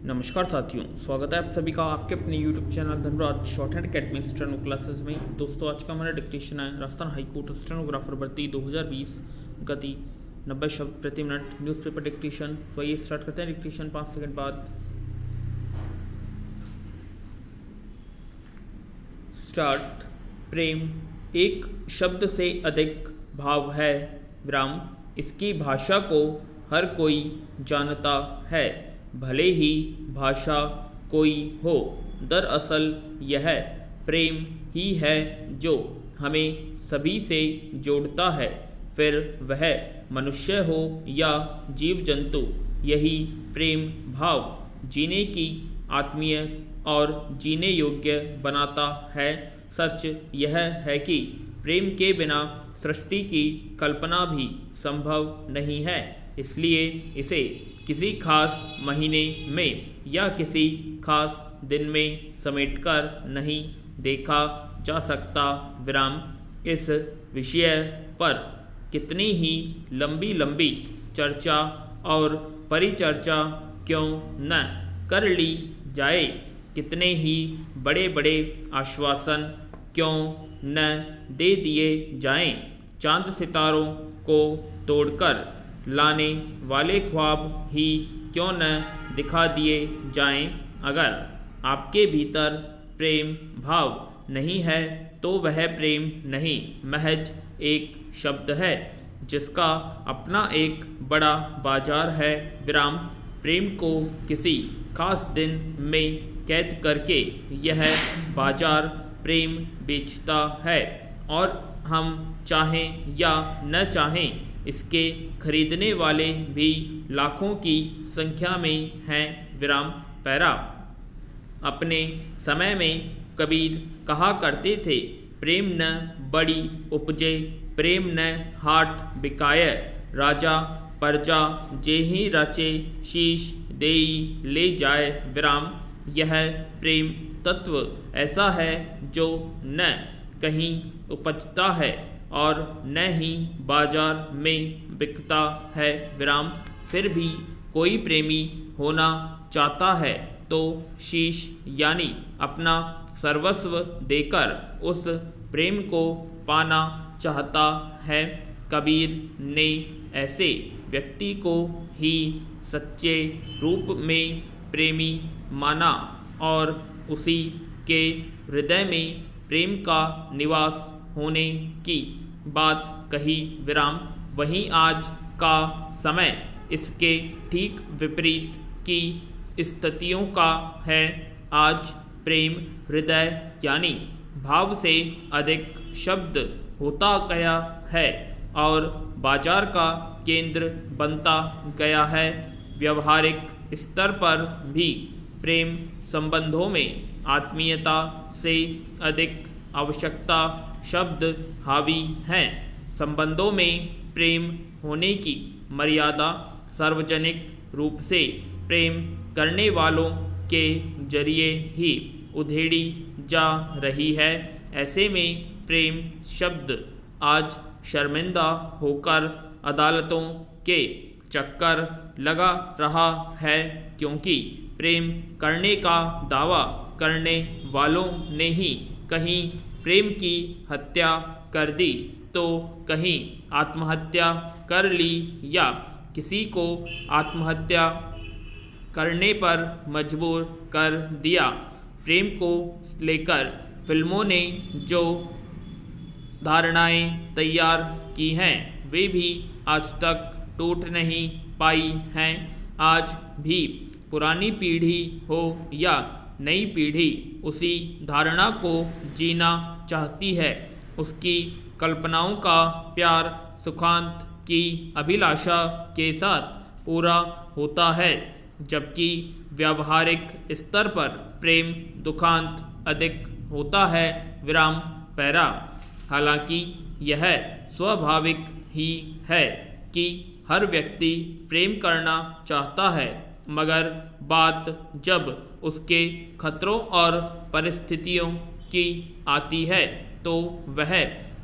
नमस्कार साथियों, स्वागत है आप सभी का आपके अपने YouTube channel Dhanraj short hand academy steno classes में। दोस्तों, आज का हमारा डिक्टेशन है राजस्थान हाईकोर्ट स्टेनोग्राफर भर्ती 2020, गति 90 शब्द प्रति मिनट, न्यूज़पेपर डिक्टेशन। तो ये स्टार्ट करते हैं डिक्टेशन 5 सेकंड बाद। स्टार्ट। प्रेम एक शब्द से अधिक भाव है, विराम। इसकी भाषा को हर कोई जानता है, भले ही भाषा कोई हो। दरअसल यह प्रेम ही है जो हमें सभी से जोड़ता है, फिर वह मनुष्य हो या जीव जंतु। यही प्रेम भाव जीने की आत्मीय और जीने योग्य बनाता है। सच यह है कि प्रेम के बिना सृष्टि की कल्पना भी संभव नहीं है, इसलिए इसे किसी खास महीने में या किसी खास दिन में समेटकर नहीं देखा जा सकता, विराम। इस विषय पर कितनी ही लंबी लंबी चर्चा और परिचर्चा क्यों न कर ली जाए, कितने ही बड़े बड़े आश्वासन क्यों न दे दिए जाएं, चांद सितारों को तोड़कर लाने वाले ख्वाब ही क्यों न दिखा दिए जाएं, अगर आपके भीतर प्रेम भाव नहीं है तो वह प्रेम नहीं, महज एक शब्द है जिसका अपना एक बड़ा बाजार है, विराम। प्रेम को किसी खास दिन में कैद करके यह बाजार प्रेम बेचता है, और हम चाहें या न चाहें इसके खरीदने वाले भी लाखों की संख्या में हैं, विराम। पैरा। अपने समय में कबीर कहा करते थे, प्रेम न बड़ी उपजे, प्रेम न हाट बिकाय। राजा प्रजा जेहि रचे, शीश देई ले जाए, विराम। यह प्रेम तत्व ऐसा है जो न कहीं उपजता है और न ही बाजार में बिकता है, विराम। फिर भी कोई प्रेमी होना चाहता है तो शीश यानी अपना सर्वस्व देकर उस प्रेम को पाना चाहता है। कबीर ने ऐसे व्यक्ति को ही सच्चे रूप में प्रेमी माना और उसी के हृदय में प्रेम का निवास होने की बात कही, विराम। वहीं आज का समय इसके ठीक विपरीत की स्थितियों का है। आज प्रेम हृदय यानी भाव से अधिक शब्द होता गया है और बाजार का केंद्र बनता गया है। व्यवहारिक स्तर पर भी प्रेम संबंधों में आत्मीयता से अधिक आवश्यकता शब्द हावी हैं। संबंधों में प्रेम होने की मर्यादा सार्वजनिक रूप से प्रेम करने वालों के जरिए ही उधेड़ी जा रही है। ऐसे में प्रेम शब्द आज शर्मिंदा होकर अदालतों के चक्कर लगा रहा है, क्योंकि प्रेम करने का दावा करने वालों ने ही कहीं प्रेम की हत्या कर दी तो कहीं आत्महत्या कर ली या किसी को आत्महत्या करने पर मजबूर कर दिया। प्रेम को लेकर फिल्मों ने जो धारणाएं तैयार की हैं वे भी आज तक टूट नहीं पाई हैं। आज भी पुरानी पीढ़ी हो या नई पीढ़ी उसी धारणा को जीना चाहती है। उसकी कल्पनाओं का प्यार सुखांत की अभिलाषा के साथ पूरा होता है, जबकि व्यावहारिक स्तर पर प्रेम दुखांत अधिक होता है, विराम। पैरा। हालांकि यह स्वाभाविक ही है कि हर व्यक्ति प्रेम करना चाहता है, मगर बात जब उसके खतरों और परिस्थितियों की आती है तो वह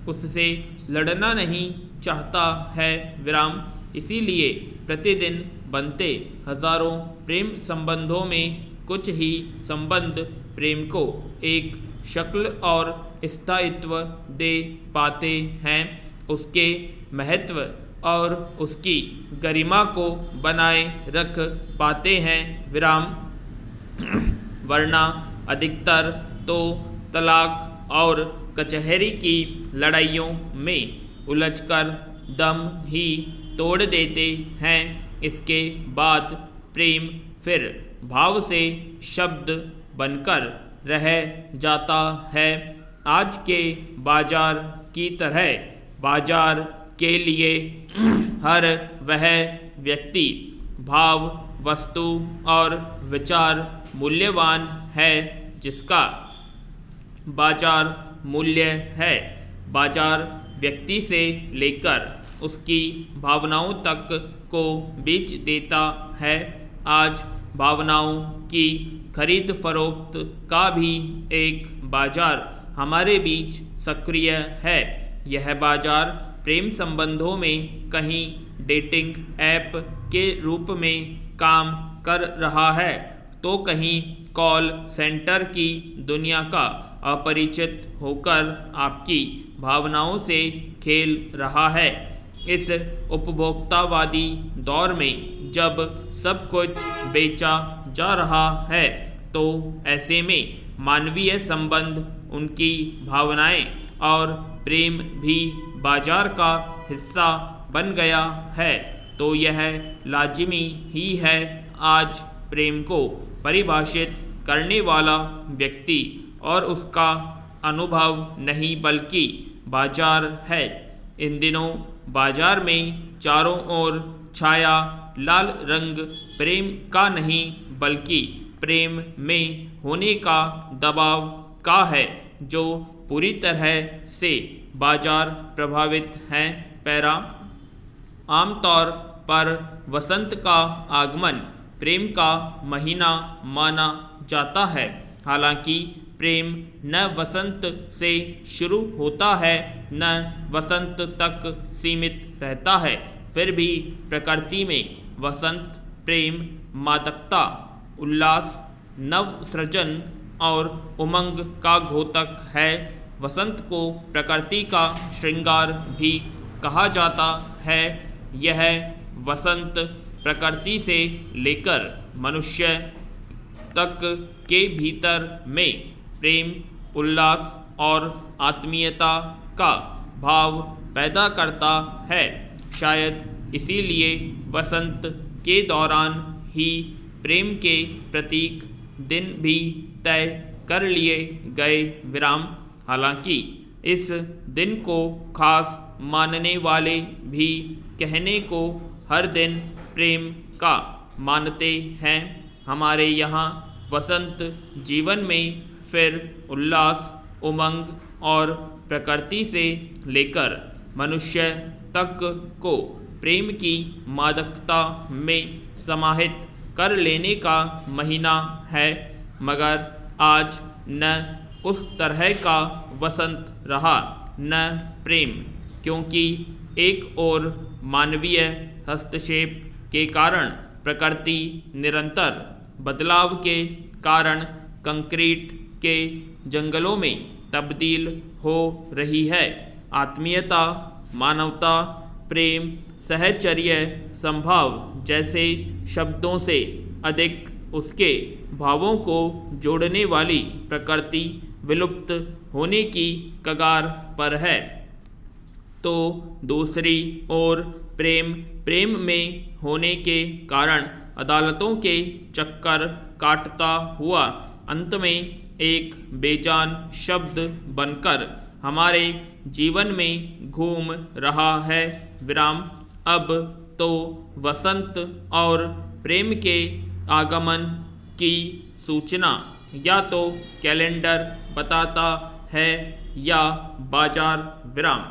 उससे लड़ना नहीं चाहता है, विराम। इसीलिए प्रतिदिन बनते। हजारों प्रेम संबंधों में कुछ ही संबंध प्रेम को एक शक्ल और स्थायित्व दे पाते हैं, उसके महत्व और उसकी गरिमा को बनाए रख पाते हैं। विराम। वरना अधिकतर तो तलाक और कचहरी की लड़ाइयों में उलझकर दम ही तोड़ देते हैं। इसके बाद प्रेम फिर भाव से शब्द बनकर रह जाता है। आज के बाजार की तरह बाजार के लिए हर वह व्यक्ति, भाव, वस्तु और विचार मूल्यवान है जिसका बाजार मूल्य है। बाजार व्यक्ति से लेकर उसकी भावनाओं तक को बेच देता है। आज भावनाओं की खरीद फरोख्त का भी एक बाजार हमारे बीच सक्रिय है। यह बाजार प्रेम संबंधों में कहीं डेटिंग ऐप के रूप में काम कर रहा है तो कहीं कॉल सेंटर की दुनिया का अपरिचित होकर आपकी भावनाओं से खेल रहा है। इस उपभोक्तावादी दौर में जब सब कुछ बेचा जा रहा है तो ऐसे में मानवीय संबंध, उनकी भावनाएं और प्रेम भी बाजार का हिस्सा बन गया है। तो यह लाजिमी ही है आज प्रेम को परिभाषित करने वाला व्यक्ति और उसका अनुभव नहीं बल्कि बाजार है। इन दिनों बाजार में चारों ओर छाया लाल रंग प्रेम का नहीं बल्कि प्रेम में होने का दबाव का है, जो पूरी तरह से बाजार प्रभावित है। पैरा। आमतौर पर वसंत का आगमन प्रेम का महीना माना जाता है। हालांकि प्रेम न वसंत से शुरू होता है न वसंत तक सीमित रहता है, फिर भी प्रकृति में वसंत प्रेम, मादकता, उल्लास, नव सृजन और उमंग का घोतक है। वसंत को प्रकृति का श्रृंगार भी कहा जाता है। यह वसंत प्रकृति से लेकर मनुष्य तक के भीतर में प्रेम, उल्लास और आत्मीयता का भाव पैदा करता है। शायद इसीलिए वसंत के दौरान ही प्रेम के प्रतीक दिन भी तय कर लिए गए। विराम। हालांकि इस दिन को खास मानने वाले भी कहने को हर दिन प्रेम का मानते हैं। हमारे यहाँ वसंत जीवन में फिर उल्लास, उमंग और प्रकृति से लेकर मनुष्य तक को प्रेम की मादकता में समाहित कर लेने का महीना है। मगर आज न उस तरह का वसंत रहा न प्रेम, क्योंकि एक ओर मानवीय हस्तक्षेप के कारण प्रकृति निरंतर बदलाव के कारण कंक्रीट के जंगलों में तब्दील हो रही है। आत्मीयता, मानवता, प्रेम, सहचर्य, संभाव जैसे शब्दों से अधिक उसके भावों को जोड़ने वाली प्रकृति विलुप्त होने की कगार पर है। तो दूसरी ओर प्रेम में होने के कारण अदालतों के चक्कर काटता हुआ अंत में एक बेजान शब्द बनकर हमारे जीवन में घूम रहा है। विराम। अब तो वसंत और प्रेम के आगमन की सूचना या तो कैलेंडर बताता है या बाजार। विराम।